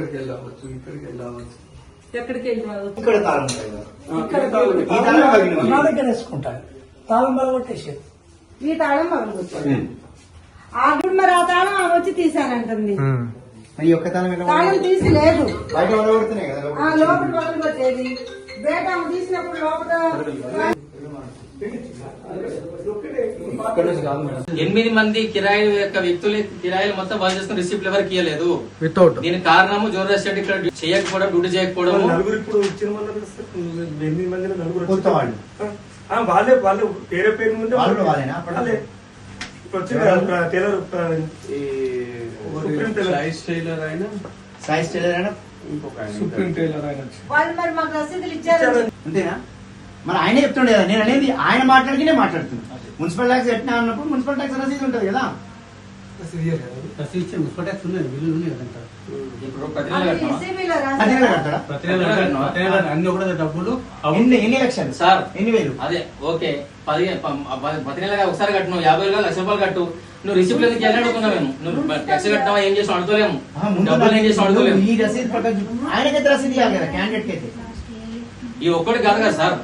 అక్కడికి వెళ్ళవచ్చు, ఇక్కడికి వెళ్ళవచ్చు, ఎక్కడికి వెళ్ళవచ్చు. ఇక్కడ తాళం నా దగ్గర వేసుకుంటాను. తాళం పగలగొట్టేసేది. ఈ తాళం పగలగొట్టాడు. మరి ఆ తాళం ఆమె వచ్చి తీసానంటుంది. ఈ ఒక్క తాళం తీసి లేదు, బయట పడగొడుతున్నాయి కదా, లోపల పగలగొట్టేది. బయట ఆమె తీసినప్పుడు లోపల 8 మంది కిరాయిల యొక్క వ్యక్తులు కిరాయిలు మొత్తం వాళ్ళు చేసుకుని రిసిప్ట్ ఎవరికి ఇవ్వలేదు. దీనికి కారణము జోన్ రెస్టారెంట్ ఇక్కడ చేయకపోవడం, డ్యూటీ చేయకపోవడం. నలుగురు ఇప్పుడు వచ్చిన వాళ్ళు 8 మందిలో నలుగురు వాళ్ళే వేరే పేరు ముందే ఇప్పుడు వచ్చింది టైలర్, సైజ్ టైలర్ అయినా సుప్రీం టైలర్ అయినా వాళ్ళు మరి మాకు రసీదులు ఇచ్చారు. అంతేనా? మరి ఆయనే చెప్తుండే కదా, నేను అనేది ఆయన మాట్లాడికి నేను మాట్లాడుతున్నాను. మున్సిపల్ ట్యాక్స్ ఎట్లా అన్నప్పుడు మున్సిపల్ ట్యాక్స్ రసీదు ఉంటది కదా. మున్సిపల్ ట్యాక్స్ ఉన్నాయి, బిల్లులు ఉన్నాయి కదా. ఇప్పుడు ప్రతి నెల కట్టాలా? ECB లో అదే రాశారు. కడతాడా? అన్ని కూడా డబ్బులు ఎన్ని లక్షలు సార్ 8,000. అదే ఓకే, 10 నెలలుగా ఒకసారి కట్టినావు, 50,000 లక్ష రూపాయలు కట్టు. నువ్వు రిసిప్ట్ ఎందుకు ఎలా అడుగుతున్నావు? మేము నువ్వు ట్యాక్స్ కట్టినావా, ఏం చేసి అడుగుతలేము, డబ్బులు ఏం చేసి అడుగుతలేము. ఈ రసీదు ప్రకారం ఆయనకైతే రసీదు ఇవ్వాలి కదా, క్యాండిడేట్ కి అయితే. ఈ ఒక్కటి కాదు కదా సార్,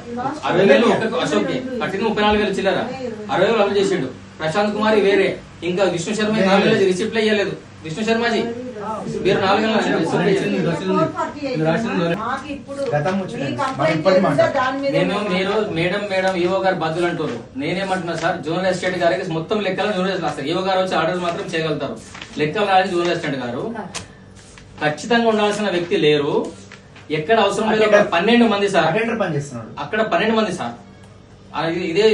60,000 ఒక్క అశోక్ కట్టిన 34,000 చిల్లర, 60,000 అమలు చేసిండు. ప్రశాంత్ కుమార్ వేరే, ఇంకా విష్ణు శర్మ 4,000 రిసిప్ట్ ఇయ్యలేదు. విష్ణు శర్మజీ మీరు 4,000 మాకు ఇప్పుడు గతం ఈ వచ్చింది. కంప్లైంట్ మరి చేస్తే దాని మీద నేను మీరు మేడం ఈవో గారు బద్దులు అంటారు. నేనేమంటున్నా సార్, జోనల్ అసిస్టెంట్ గారికి మొత్తం లెక్కలు జోనల్ రాస్తారు. ఈవో గారు వచ్చి ఆర్డర్స్ మాత్రం చేయగలుగుతారు, లెక్కలు రాని జోనల్ అసిస్టెంట్ గారు ఖచ్చితంగా ఉండాల్సిన వ్యక్తి లేరు. ఎక్కడ అవసరం లేదు. 12 మంది సార్ అటెండర్ పని చేస్తున్నాడు అక్కడ, 12 మంది సార్. ఇదే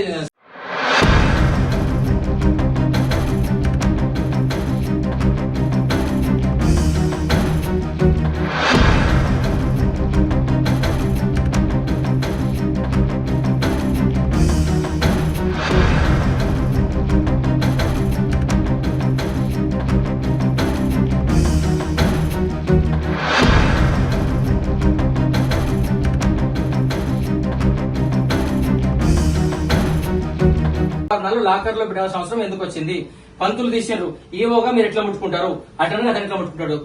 లాకర్ లో పెట్టాల్సిన అవసరం ఎందుకు వచ్చింది? పంతులు తీసినారు, ఈవోగా మీరు ఎట్లా ముట్టుకుంటారు, అటెండర్ అతను ఎట్లా ముట్టుకుంటాడు?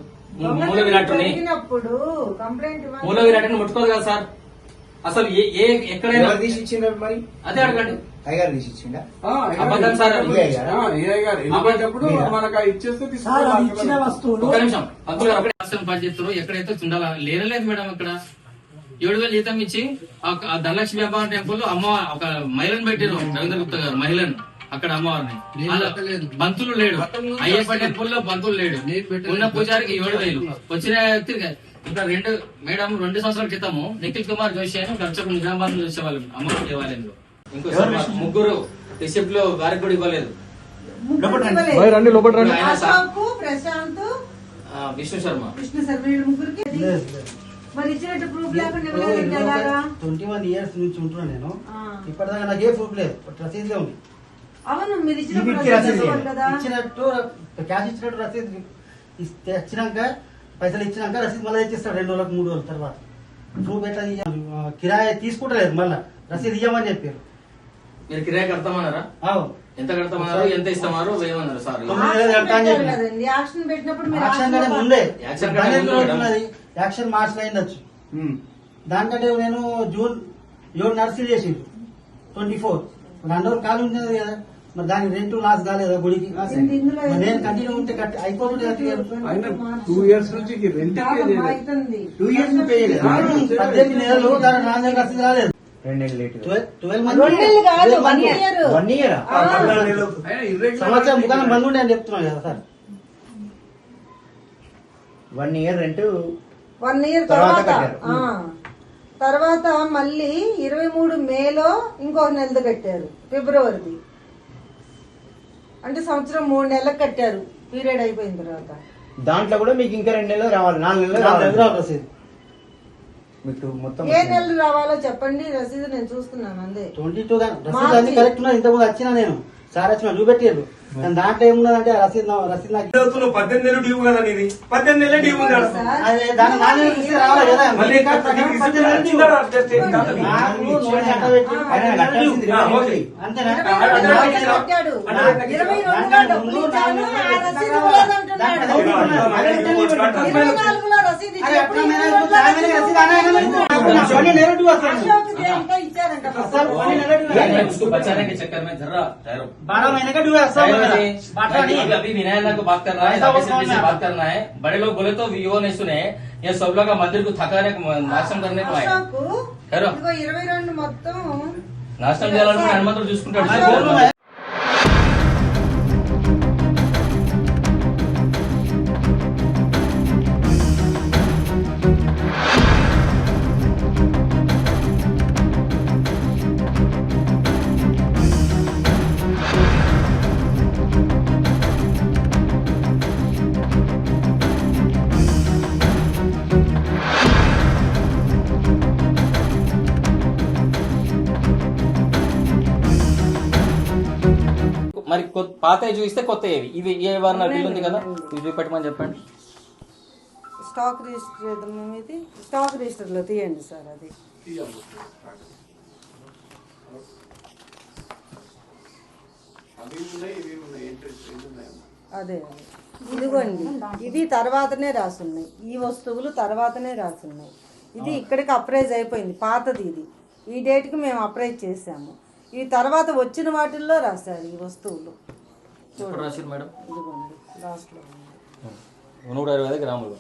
మూల విరాట్టుని మూల విరాట్టుని ముట్టుకోదు కదా సార్. అసలు ఎక్కడైనా తీసి ఇచ్చిండ్రు మరి, అదే అడగండి. అయ్యగారు తీసి ఇచ్చిండా? అబద్ధం సార్. వెళ్ళిపోయేటప్పుడు మనకు ఇచ్చేస్తే ఇచ్చిన వస్తువులు. ఒక నిమిషం, పంతులు గారు అక్కడే పనిచేస్తారు, ఎక్కడైతే ఉండాలా లేనలేదు మేడం. ఇక్కడ 7,000 జీతం ఇచ్చి ఆ ధనలక్ష్మి అమ్మవారి టెంపుల్ అమ్మ ఒక మహిళను పెట్టారు, రవీంద్ర గుప్తా గారు మహిళను అక్కడ అమ్మవారిని. బంతులు లేడు, అయ్యప్ప టెంపుల్ లో బంతులు లేడు. ఉన్న పూజారికి 7,000 వచ్చిన వ్యక్తి. ఇంకా 2 సంవత్సరాల క్రితము నిఖిల్ కుమార్ జోషి అని ఖర్చుకు నిజామాబాద్ చూసేవాళ్ళు అమ్మవారి దేవాలయంలో. ఇంకో 3 రిసిప్ట్ లో వారికి కూడా ఇవ్వలేదు. ప్రశాంత్, విష్ణు శర్మ ముగ్గురికి మరి ఇచ్చినట్టు ప్రూఫ్ లేకుండా 21 years నుంచి ఉంటున్నాను నేను. ఇప్పటిదాకా నాకు ఏ ప్రూఫ్ లేదు, రసీదులే ఉంది. అవును, మీరు ఇచ్చినట్టు క్యాష్ ఇచ్చినట్టు రసీదు ఇచ్చినాక, పైసలు ఇచ్చినాక రసీదు మళ్ళీ ఇచ్చిస్తాడు 2 రోజులకు 3 రోజుల తర్వాత. ప్రూఫ్ ఎట్లా కిరాయి తీసుకుంటలేదు, మళ్ళా రసీదు ఇవ్వమని చెప్పారు. మీరు కిరాయి కడతామన్నారా? ఎంత కడతామన్నారు, ఎంత ఇస్తామారు వేయమన్నారు సార్. యాక్షన్ మార్చ్ అయిందచ్చు. దానికంటే నేను జూన్ 7 నర్సరీ చేసిండు 24 2 రోజులు ఖాళీ ఉంటుంది కదా. మరి దానికి రెంట్ లాస్ కాలేదా గుడికి? నేను కంటిన్యూ ఉంటే అయిపోతుంది. 2 years నుంచి రెంట్ 2 years పే చేయలేదు. 18 నెలలు దాని 4 నెలలు రసీదు రాలేదు. 12 సంవత్సరం దుకాణం బంద్ ఉండే అని చెప్తున్నాను కదా సార్. 1 year రెంట్ 1 year తర్వాత మళ్ళీ 23 మేలో ఇంకొక నెలది కట్టారు, ఫిబ్రవరిది. అంటే సంవత్సరం 3 నెలలకు కట్టారు, పీరియడ్ అయిపోయిన తర్వాత. దాంట్లో కూడా మీకు ఇంకా 2 నెలలు రావాలి, 4 నెలలు రావాలి రసీదు. మీకు మొత్తం ఏ నెలలు రావాలో చెప్పండి, రసీదు నేను చూస్తున్నాను. అందే 22 రసీదు అన్ని కరెక్ట్ ఉన్నాయి. ఇంతకుముందు వచ్చినా నేను సార్ వచ్చిన చూపెట్టారు. కానీ దాంట్లో ఏమున్నదంటే రసీదు 18 నెలలు డ్యూ కదా నీది, 18 నెలలు డ్యూ ఉంది. దాని 4 నెలలు ఇస్తే రావాలి కదా. రసీదు ఇది అరే ఎప్పుడు అట్లా ఈ నేను రోజుల్లో జామీన్ వచ్చిన రసీదు అనే కదా నీకు? అశోక్ వన్ నెగటివ్ వస్తుంది. అశోక్ దేంతో ఇచ్చారంట అసలు వన్ నెగటివ్ है। उसको बचाने के चक्कर में जरा ठहरो 12 महीने का ड्यू है सब मेरा। बाटा नहीं अभी अभी विनय को बात कर रहा है, ऐसा राकेश बोलना रेड्डी से है। बात करना है। बड़े लोग बोले तो वो नहीं सुने, ये सब लोग का मंदिर को थकाने नाशనం करने को आए। అశోక్ హలో. ఇదిగో 22 మొత్తం నాశనం చేయాలనుకున్న హనుమంతుడు చూసుకుంటాడు. अरे बोलो मैं మరి పాత చూపిస్తే కొత్త ఏవి ఇవి ఏ వారు బిల్లు ఉంది కదా ఇవి చూపెట్టమని చెప్పండి. స్టాక్ రిజిస్టర్ ఇది స్టాక్ రిజిస్టర్ లో తీయండి సార్ అది అవి ఉన్నాయి ఇవి ఉన్నాయి ఏంటి ఉన్నాయి అదే అదే ఇదిగోండి ఇది తర్వాతనే రాసున్నాయి ఈ వస్తువులు తర్వాతనే రాసున్నాయి ఇది ఇక్కడికి అప్రైజ్ అయిపోయింది పాతది ఇది ఈ డేట్కి మేము అప్రైజ్ చేసాము ఈ తర్వాత వచ్చిన వాటిల్లో రాశారు ఈ వస్తువులు ఎప్పుడు రాశారు మేడం? ఇదిగోండి లాస్ట్లో ఉంది. 125 గ్రాములు.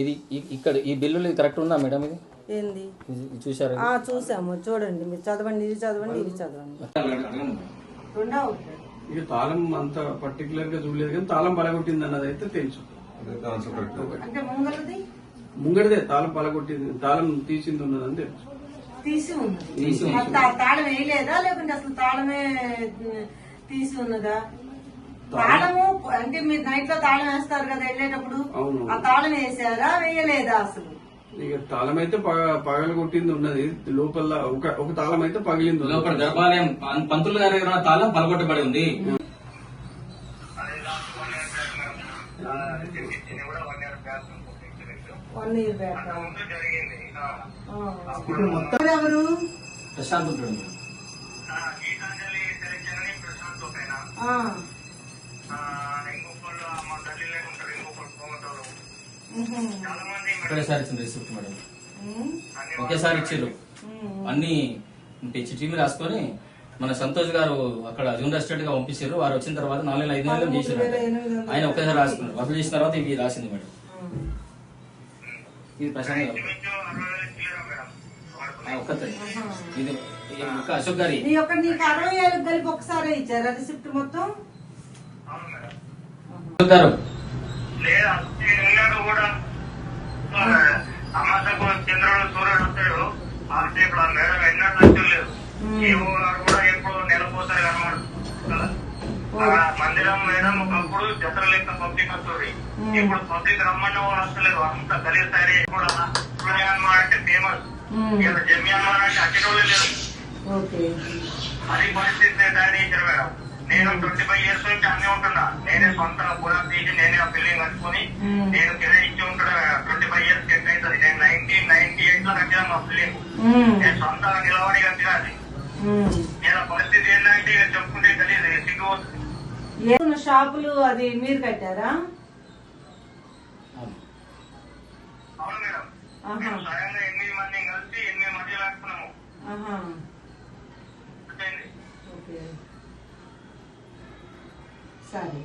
ఇది ఇక్కడ ఈ బిల్లులు కరెక్ట్ ఉందా మేడం? ఇది ఏంది ఇది చూశారా? చూసాము చూడండి మీరు చదవండి ఇది చదవండి ఇది చదవండి రెండో ఇక తాళం అంత పర్టికులర్ గా చూడలేదు కానీ తాళం పలగొట్టింది అన్నది అయితే తెలుసు. అంటే ముంగలది ముంగడిదే తాళం పలగొట్టింది, తాళం తీసింది ఉన్నదని తెలుసు. తీసి ఉన్నది మరి తాళం వేయలేదా లేకుంటే అసలు తాళమే తీసి ఉన్నదా? తాళము అంటే మీరు నైట్ లో తాళం వేస్తారు కదా వెళ్ళేటప్పుడు అవును. ఆ తాళం వేసారా వేయలేదా అసలు? ఇక తాళం అయితే పగలగొట్టింది ఉన్నది, లోపల ఒక తాళం అయితే పగిలింది ఉన్నది. లోపల గర్భాలయం పంతులు గారి దగ్గర ఉన్న తాళం పలగొట్టబడి ఉంది. వన్ ఇయర్ బ్యాక్ ఇప్పుడు మొత్తం ఎవరు ప్రశాంత్ ఉంటాడు. ఆ. మ్హూ. ఒకేసారి ఇచ్చిన రిసిప్ట్ మేడం, మ్. ఒకేసారి ఇచ్చారు అన్ని చిట్టి రాసుకొని మన సంతోష్ గారు అక్కడ జూనియర్ అసిస్టెంట్ గా పంపించారు. వారు వచ్చిన తర్వాత 4 నెలలు 5 నెలలు చేశారు. ఆయన ఒకేసారి రాసుకున్నారు. వసూలు చేసిన తర్వాత ఇవి రాసింది మేడం. ఇది ప్రశాంత్ గారు ఒక్కతే. ఇది ఇంకా అశోక్ గారి నీ యొక్క నీకు 60,000 కలిపి ఒకసారి ఇచ్చారా రిసిప్ట్ మొత్తం? అశోక్ గారు అమాసకు చంద్రుడు సూర్యుడు వస్తాడు ఆ టైపులో మేడం ఎన్నట్టు వచ్చలేదు ఈ ఊరు కూడా ఎప్పుడు నెలపోతారు కనమాట మందిరం మేడం ఒకప్పుడు దసరా లెక్క పబ్లిక్ వస్తుంది. ఇప్పుడు పబ్లిక్ రమ్మన్న వాళ్ళు వస్తలేదు. అంత గలీజ్ తయారీ కూడా సూర్యన్మా అంటే ఫేమస్, ఇలా జమ్యాన్మా అంటే అచ్చేటోళ్ళు లేరు. ఓకే అది పరిస్థితి తయారు చేశారు మేడం. నేను 25 years నుంచి అన్నీ ఉంటున్నా. నేనే సొంతంగా పొలం తీసి నేనే ఆ బిల్డింగ్ కట్టుకుని నేను కిరాయి ఇచ్చి ఉంటున్నా. 25 years సెట్ అవుతుంది. నేను 1998 లో కట్టాను మా బిల్డింగ్. నేను సొంతంగా నిలబడి కట్టినది. నేను పరిస్థితి ఏంటంటే ఇక చెప్పుకుంటే తెలియదు సిగ్గు. షాపులు అది మీరు కట్టారా? అవును మేడం. మేము స్వయంగా 8 మందిని కలిసి 8 మంది కట్టుకున్నాము. ఓకే సరే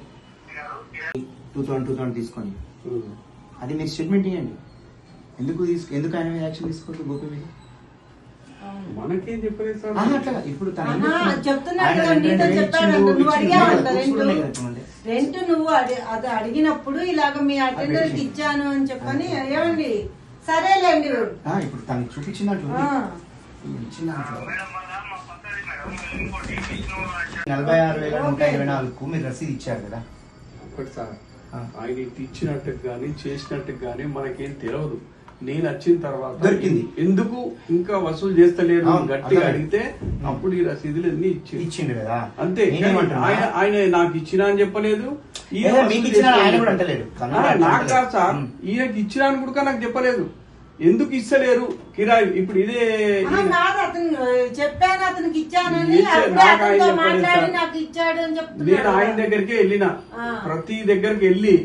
2000 తీసుకొని అది మీరు స్టేట్మెంట్ ఇవ్వండి. ఎందుకు ఆయన మీద యాక్షన్ తీసుకోవద్దు గోపి మీద? మనకేం చెప్పలేదు సార్. అట్లా ఇప్పుడు తను చెప్తున్నాడు కదా, నీతో చెప్పాడు. నువ్వు అడిగావంట రెంట్ నువ్వు అది అడిగినప్పుడు ఇలాగ మీ అటెండర్ కి ఇచ్చాను అని చెప్పని ఏమండి సరేలేండి. ఇప్పుడు తనకి చూపించినట్లు ఇచ్చిన మేడం వల్ల మా పక్కది మేడం ఇంకోటి విష్ణు 46,124 మీరు రసీదు ఇచ్చారు కదా. ఒకటి సార్, ఆయన ఇటు ఇచ్చినట్టు గానీ చేసినట్టు గానీ మనకేం తెలియదు. నేను వచ్చిన తర్వాత దొరికింది. ఎందుకు ఇంకా వసూలు చేస్తలేరు అవును, గట్టిగా అర్థమైంది. అడిగితే అప్పుడు ఈ రసీదులు అన్ని ఇచ్చిండు కదా. అంతే. నేనేమంటున్నా? ఆయన నాకు ఇచ్చినా అని చెప్పలేదు. ఈయన లేదా వసూలు మీకు ఇచ్చిన చేసినా ఆయన అని కూడా చెప్పలేదు. అంటలేడు. నాకు కాదు సార్, ఈయనకి ఇచ్చినా అని కూడా నాకు చెప్పలేదు. ఎందుకు ఇస్తలేరు కిరాయి? ఇప్పుడు ఇదే కాదు, అతను చెప్పాను అతనికి ఇచ్చానని, ఇచ్చే- అప్పుడే నాకు ఆయన అతనితో చెప్పలేదు మాట్లాడి సార్. నాకు ఇచ్చాడు అని నేను చెప్తున్నాడు. ఆయన దగ్గరికి వెళ్ళిన, ప్రతి దగ్గరికి వెళ్ళి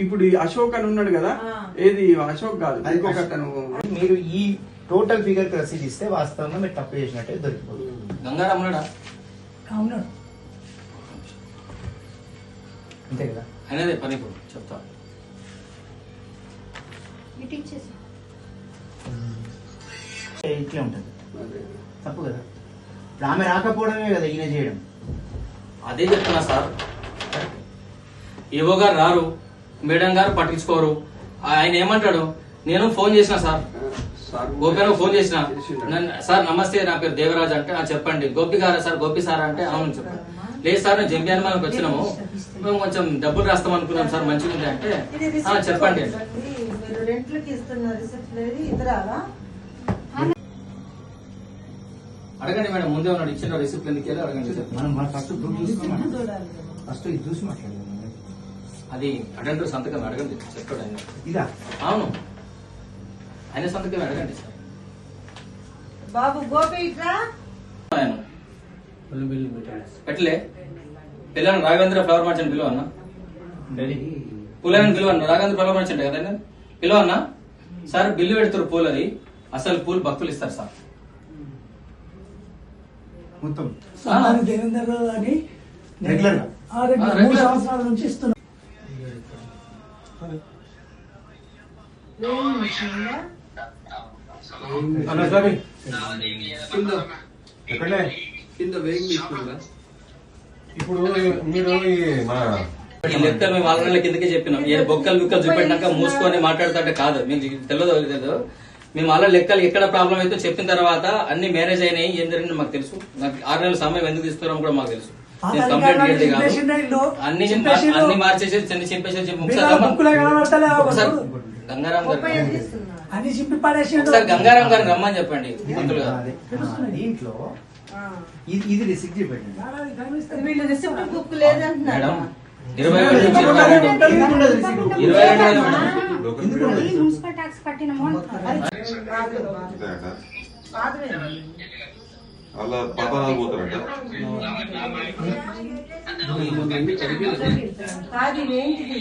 ఇప్పుడు ఈ అశోక్ అని ఉన్నాడు కదా, ఏది అశోక్ కాదు ఇంకొక అతను. మీరు ఈ టోటల్ ఫిగర్ రసీదు ఇస్తే వాస్తవంగా మీరు తప్పు చేసినట్టే దొరికిపోతుంది. గంగారాం ఉన్నాడా? అంతే కదా? అనేదే పని ఇప్పుడు చెప్తా. ఇట్లే ఉంటుంది, తప్పు కదా. ఇప్పుడు ఆమె రాకపోవడమే కదా ఈయన చేయడం. అదే చెప్తున్నా సార్, ఏవో గారు రారు, మేడం గారు పట్టించుకోరు. ఆయన ఏమంటాడు, నేను ఫోన్ చేసిన సార్, గోపి ఫోన్ చేసిన, సార్ నమస్తే నా పేరు దేవరాజ్ అంటే చెప్పండి. గోపి గారా సార్? గోపి సార్ అంటే అవును చెప్పండి. లేదు సార్ నేను జంపి అనుమానికి వచ్చినాము, మేము కొంచెం డబ్బులు రాస్తాం అనుకున్నాం సార్, మంచిగా ఉంది అంటే చెప్పండి. మీరు రెంట్లకి ఇస్తున్న రిసిప్ట్ లేదు, ఇతరాలా? అడగండి మేడం, ముందే ఉన్నాడు ఇచ్చిన రిసిప్ట్ ఎందుకు అడగండి. మనం ఫస్ట్ ఫస్ట్ ఇది చూసి మాట్లాడదాం. అది అటెండర్ సంతకం అడగండి, చెప్పాడు ఆయన. ఇదా? అవును, ఆయన సంతకం అడగండి సార్. బాబు గోపి ఇట్రా. ఆయన పెట్టలే పిల్లలు రాఘవేంద్ర ఫ్లవర్ మర్చెంట్ పిలువ అన్న, పూలని పిలువ అన్న, రాఘవేంద్ర ఫ్లవర్ మర్చెంట్ కదా పిలువ అన్న. సార్ బిల్లు పెడతారు పూలది, అసలు పూలు భక్తులు ఇస్తారు సార్ మొత్తం దేవేందర్ అని రెగ్యులర్ గా 3 సంవత్సరాల నుంచి ఇస్తున్నా. కింద వేగం తీసుకుందా? ఇప్పుడు మీరు మన ఈ లెక్కలు మేము వాళ్ళ కిందకే చెప్పినాం. ఏ బొక్కలు బుక్కలు చూపెట్టినాక మూసుకొని మాట్లాడుతుంటే కాదు, మీకు తెలియదు. మేము అలా లెక్కలు ఎక్కడ ప్రాబ్లం అయితే చెప్పిన తర్వాత అన్ని మేనేజ్ అయినాయి. ఏం జరిగింది మాకు తెలుసు. నాకు 6 నెలల సమయం ఎందుకు తీసుకున్నాం కూడా మాకు తెలుసు. నేను కంప్లైంట్ చేయలేదు కాదు, అన్ని మార్చేసి చిన్న చింపేసి గంగారాం గారు అని చింపి పడేసి ఒకసారి గంగారాం గారిని రమ్మని చెప్పండి. మంత్రులు గారు దీంట్లో ఇది రిసిప్ట్ చూపెట్టండి. వీళ్ళు రిసిప్ట్ బుక్ లేదంటున్నారు. మేడం 22 మున్సిపల్ ట్యాక్స్ కట్టినము అలా పతనాలు పోతారంట. కాదు ఇవేంటిది?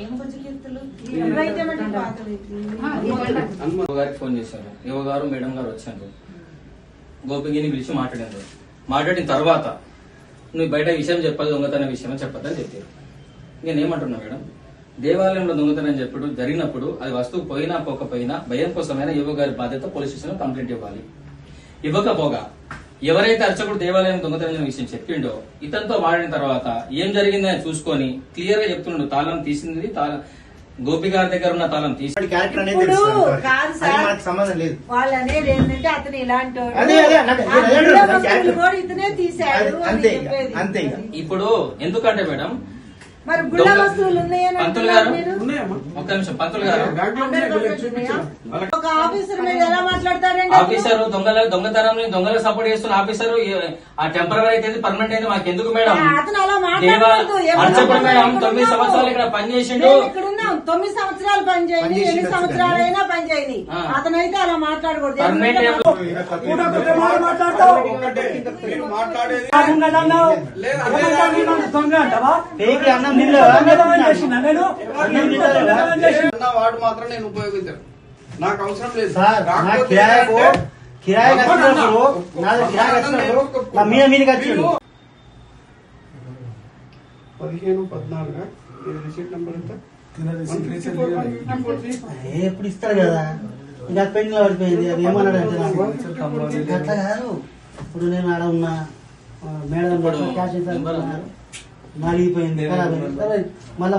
ఏం బుజ్జకీర్తులు? ఎవరైతే మటుకు పాతవి. గారికి ఫోన్ చేశారు, యువ గారు మేడం గారు వచ్చారు, గోపిగిని పిలిచి మాట్లాడారు. మాట్లాడిన తర్వాత నువ్వు బయట విషయం చెప్పాలి, దొంగతనం విషయం చెప్పద్దని చెప్పారు. నేనేమంటున్నా మేడం, దేవాలయంలో దొంగతనం చెప్పడం జరిగినప్పుడు అది వస్తువు పోయినా పోకపోయినా భయం కోసమైనా యువ గారి బాధ్యత పోలీస్ స్టేషన్ లో కంప్లైంట్ ఇవ్వాలి. ఇవ్వకపోగా ఎవరైతే అర్చకుడు దేవాలయం దొంగతనం విషయం చెప్పిండో ఇతనితో మాట్లాడిన తర్వాత ఏం జరిగిందని చూసుకొని క్లియర్ గా చెప్తున్నాడు, తాళం తీసింది గోపి గారి దగ్గర ఉన్న తాళం తీసి క్యారెక్టర్ అనేది ఇప్పుడు తెలుసు సార్. కాదు అది సార్, మనకు సంబంధం లేదు. వాళ్ళు అనేది ఏంటంటే అతను ఇలాంటి వాడు. అదే, నాకు- ఆ అదే, పిల్ల అదే, వస్తువులు కూడా ఇతనే తీశాడు అని అంతే ఇక, చెప్పేది. అంతే ఇక. ఇప్పుడు ఎందుకంటే మేడం మరి గుళ్ళ వస్తువులు ఉన్నాయని పంతులు గారు అంటున్నారు మీరు? ఉన్నాయమ్మా? ఒక్క నిమిషం, పంతులు గారు ఒక ఆఫీసర్ మీద ఎలా మాట్లాడతారండి? ఆఫీసర్ దొంగతనం సపోర్ట్ చేస్తున్న ఆఫీసర్ ఆ టెంపరీ అయితే పర్మనెంట్ అయితే మాకు ఎందుకు మేడం? అతను అలా మాట్లాడకూడదు. అర్చకుడు మేడం 9 సంవత్సరాలు ఇక్కడ పనిచేసిండు. నేను ఇక్కడ ఉన్నాం 9 సంవత్సరాలు పని చేయండి, 8 సంవత్సరాలైనా పని చేయండి. అతనైతే అలా మాట్లాడకూడదు. పర్మనెంట్ మాట్లాడతావు మీరు మాట్లాడేది దొంగ అంటావా? పేకి అన్నం నిల్లు చేసిన నేను అన్న వాడు మాత్రం నేను ఉపయోగించాను, నాకు అవసరం లేదు సార్. నా కాకపోతే కిరాయికు ఏంటంటే, కిరాయి వచ్చినప్పుడు నాది కిరాయి వచ్చినప్పుడు నా మీదకి వచ్చిండు. 15-14 రిసీట్ నెంబర్ ఎంత? ఎప్పుడు ఇస్తారు కదా, ఇంకా పెళ్లి పడిపోయింది. అది ఏమన్నాడు అంటే నాకు అట్లా కాదు. ఇప్పుడు నేను ఆడ ఉన్నా మేడం క్యాష్ నలిగిపోయింది, మళ్ళా